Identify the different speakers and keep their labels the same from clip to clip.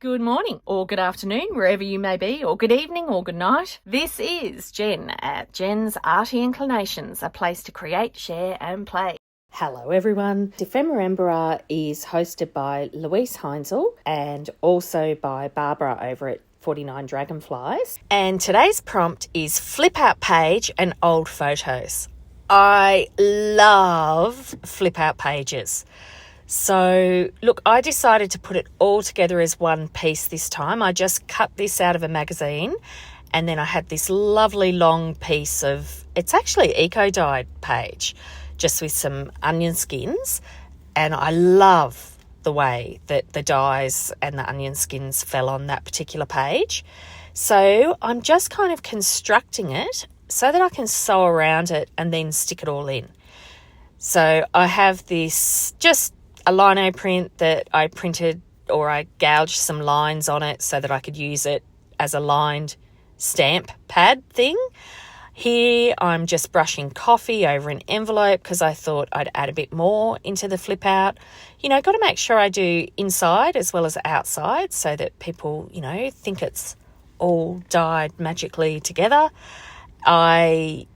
Speaker 1: Good morning, or good afternoon, wherever you may be, or good evening, or good night. This is Jen at JensArtyInclinations, a place to create, share, and play. Hello everyone. Ephemera is hosted by Luise Heinzl and also by Barbara over at 49 Dragonflies. And today's prompt is flip out page and old photos. I love flip out pages. So, look, I decided to put it all together as one piece this time. I just cut this out of a magazine and then I had this lovely long piece of, it's actually eco-dyed page, just with some onion skins. And I love the way that the dyes and the onion skins fell on that particular page. So I'm just kind of constructing it so that I can sew around it and then stick it all in. So I have this just a lino print that I printed, or I gouged some lines on it so that I could use it as a lined stamp pad thing. Here I'm just brushing coffee over an envelope because I thought I'd add a bit more into the flip out. Got to make sure I do inside as well as outside so that people, think it's all dyed magically together. I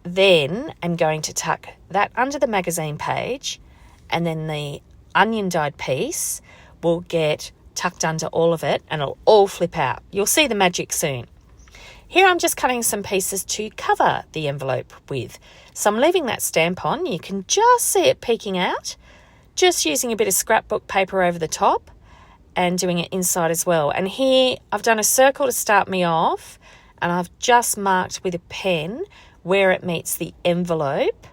Speaker 1: then am going to tuck that under the magazine page, and then the onion dyed piece will get tucked under all of it and it'll all flip out. You'll see the magic soon. Here I'm just cutting some pieces to cover the envelope with. So I'm leaving that stamp on. You can just see it peeking out, just using a bit of scrapbook paper over the top and doing it inside as well. And here I've done a circle to start me off, and I've just marked with a pen where it meets the envelope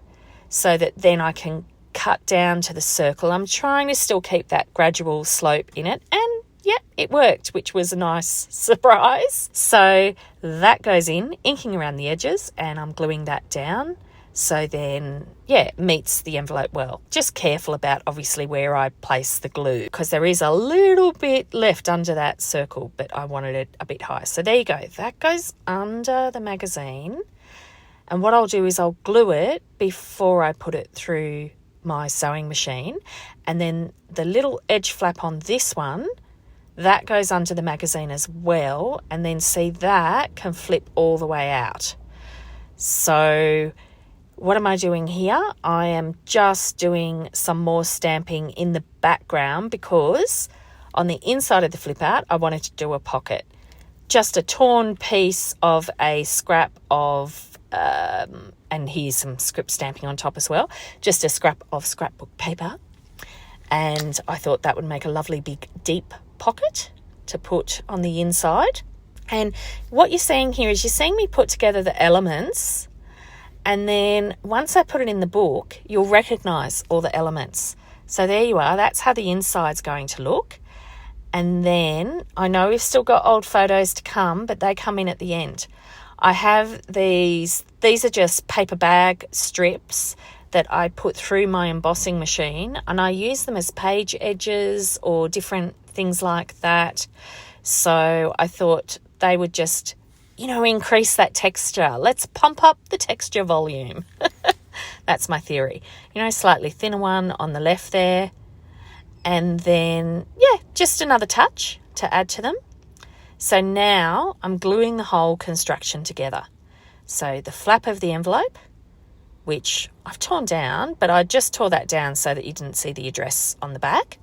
Speaker 1: so that then I can cut down to the circle. I'm trying to still keep that gradual slope in it, and yeah, it worked, which was a nice surprise. So that goes in, inking around the edges, and I'm gluing that down so then, it meets the envelope well. Just careful about obviously where I place the glue, because there is a little bit left under that circle, but I wanted it a bit higher. So there you go. That goes under the magazine. And what I'll do is I'll glue it before I put it through my sewing machine, and then the little edge flap on this one, that goes under the magazine as well, and then see that can flip all the way out. So what am I doing here? I am just doing some more stamping in the background because on the inside of the flip out I wanted to do a pocket, just a torn piece of a scrap of and here's some script stamping on top as well, just a scrap of scrapbook paper, and I thought that would make a lovely big deep pocket to put on the inside. And what you're seeing here is you're seeing me put together the elements, and then once I put it in the book you'll recognize all the elements. So there you are, that's how the inside's going to look. And then I know we've still got old photos to come, but they come in at the end. I have these are just paper bag strips that I put through my embossing machine, and I use them as page edges or different things like that. So I thought they would just, increase that texture. Let's pump up the texture volume. That's my theory. Slightly thinner one on the left there. And then, just another touch to add to them. So now I'm gluing the whole construction together. So the flap of the envelope, which I've torn down, but I just tore that down so that you didn't see the address on the back.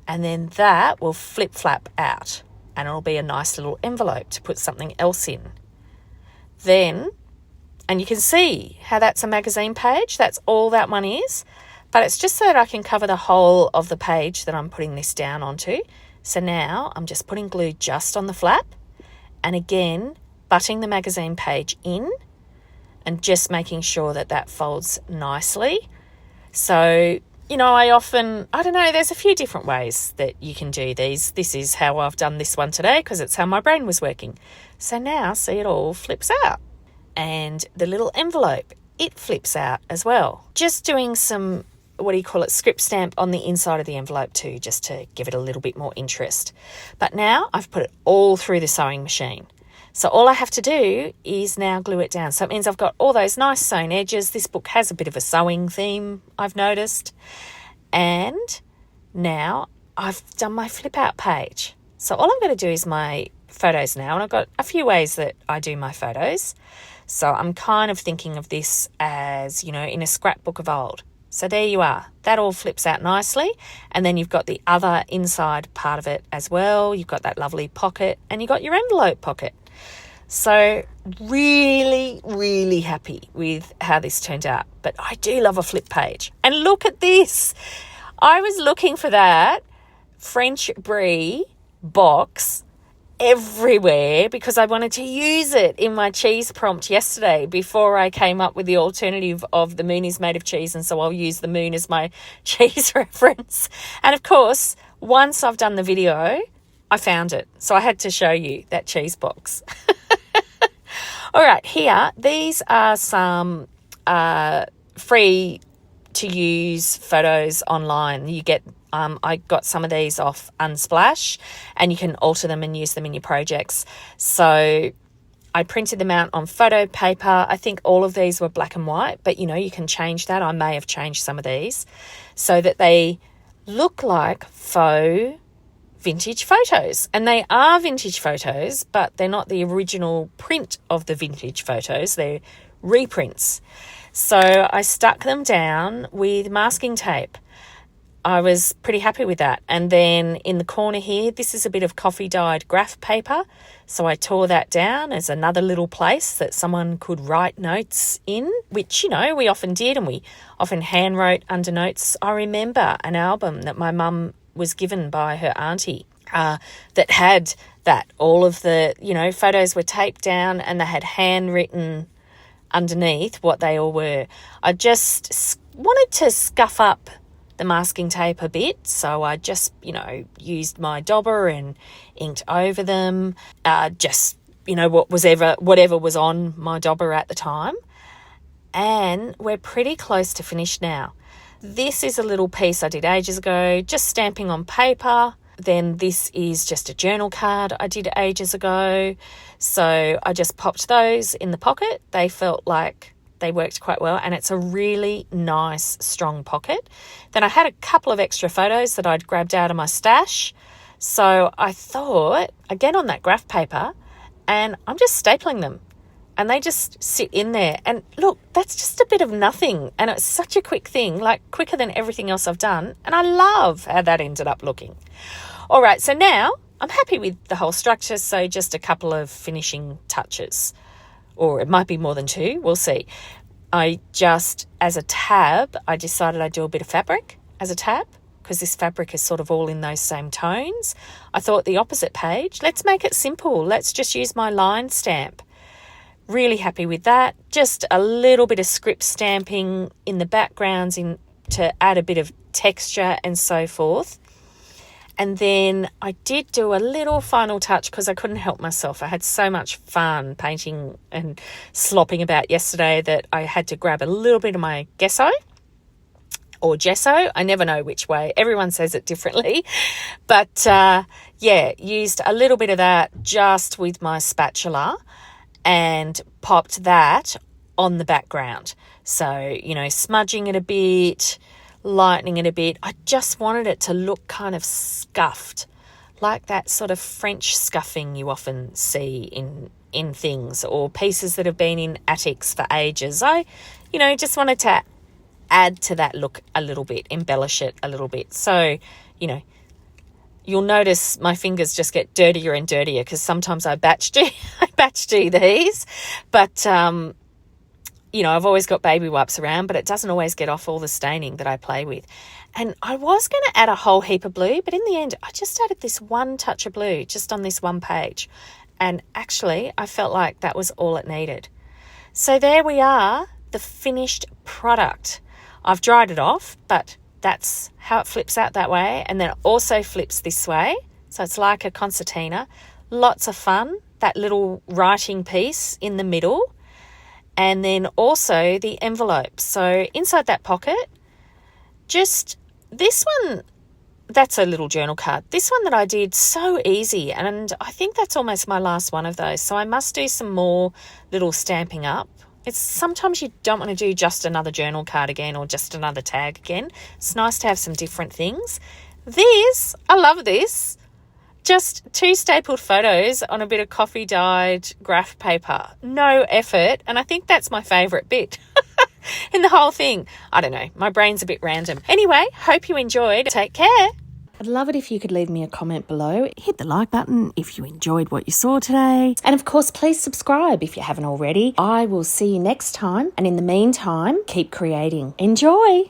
Speaker 1: And then that will flip flap out, and it'll be a nice little envelope to put something else in. Then, and you can see how that's a magazine page. That's all that one is. But it's just so that I can cover the whole of the page that I'm putting this down onto. So now I'm just putting glue just on the flap, and again butting the magazine page in and just making sure that that folds nicely. So, there's a few different ways that you can do these. This is how I've done this one today because it's how my brain was working. So now see, it all flips out, and the little envelope, it flips out as well. Just doing some script stamp on the inside of the envelope too, just to give it a little bit more interest. But now I've put it all through the sewing machine. So all I have to do is now glue it down. So it means I've got all those nice sewn edges. This book has a bit of a sewing theme, I've noticed. And now I've done my flip out page. So all I'm going to do is my photos now, and I've got a few ways that I do my photos. So I'm kind of thinking of this as, in a scrapbook of old. So there you are. That all flips out nicely. And then you've got the other inside part of it as well. You've got that lovely pocket, and you've got your envelope pocket. So really, really happy with how this turned out. But I do love a flip page. And look at this. I was looking for that French Brie box everywhere because I wanted to use it in my cheese prompt yesterday before I came up with the alternative of the moon is made of cheese, and so I'll use the moon as my cheese reference. And of course, once I've done the video, I found it. So I had to show you that cheese box. All right, here, these are some free to use photos online. You get I got some of these off Unsplash, and you can alter them and use them in your projects. So I printed them out on photo paper. I think all of these were black and white, but you can change that. I may have changed some of these so that they look like faux vintage photos. And they are vintage photos, but they're not the original print of the vintage photos. They're reprints. So I stuck them down with masking tape. I was pretty happy with that. And then in the corner here, this is a bit of coffee dyed graph paper. So I tore that down as another little place that someone could write notes in, which, we often did, and we often hand wrote under notes. I remember an album that my mum was given by her auntie that had that. All of the, photos were taped down and they had handwritten underneath what they all were. I just wanted to scuff up the masking tape a bit, so I just used my dauber and inked over them, whatever was on my dauber at the time. And we're pretty close to finished now. This is a little piece I did ages ago, just stamping on paper. Then this is just a journal card I did ages ago, so I just popped those in the pocket. They felt like they worked quite well, and it's a really nice, strong pocket. Then I had a couple of extra photos that I'd grabbed out of my stash. So I thought, again on that graph paper, and I'm just stapling them. And they just sit in there. And look, that's just a bit of nothing. And it's such a quick thing, like quicker than everything else I've done. And I love how that ended up looking. All right, so now I'm happy with the whole structure. So just a couple of finishing touches. Or it might be more than two, we'll see. As a tab, I decided I'd do a bit of fabric as a tab, because this fabric is sort of all in those same tones. I thought the opposite page, let's make it simple. Let's just use my line stamp. Really happy with that. Just a little bit of script stamping in the backgrounds to add a bit of texture and so forth. And then I did do a little final touch because I couldn't help myself. I had so much fun painting and slopping about yesterday that I had to grab a little bit of my gesso or gesso. I never know which way. Everyone says it differently. But used a little bit of that just with my spatula and popped that on the background. So, smudging it a bit, lightening it a bit. I just wanted it to look kind of scuffed, like that sort of French scuffing you often see in things or pieces that have been in attics for ages. I, just wanted to add to that look a little bit, embellish it a little bit. So, you'll notice my fingers just get dirtier and dirtier because sometimes I batch do these, but I've always got baby wipes around, but it doesn't always get off all the staining that I play with. And I was going to add a whole heap of blue, but in the end, I just added this one touch of blue just on this one page. And actually, I felt like that was all it needed. So there we are, the finished product. I've dried it off, but that's how it flips out that way. And then it also flips this way. So it's like a concertina. Lots of fun. That little writing piece in the middle. And then also the envelope. So inside that pocket, just this one, that's a little journal card. This one that I did, so easy. And I think that's almost my last one of those. So I must do some more little stamping up. It's sometimes you don't want to do just another journal card again or just another tag again. It's nice to have some different things. This, I love this. Just 2 stapled photos on a bit of coffee-dyed graph paper. No effort, and I think that's my favourite bit in the whole thing. I don't know, my brain's a bit random. Anyway, hope you enjoyed. Take care. I'd love it if you could leave me a comment below. Hit the like button if you enjoyed what you saw today. And of course, please subscribe if you haven't already. I will see you next time. And in the meantime, keep creating. Enjoy.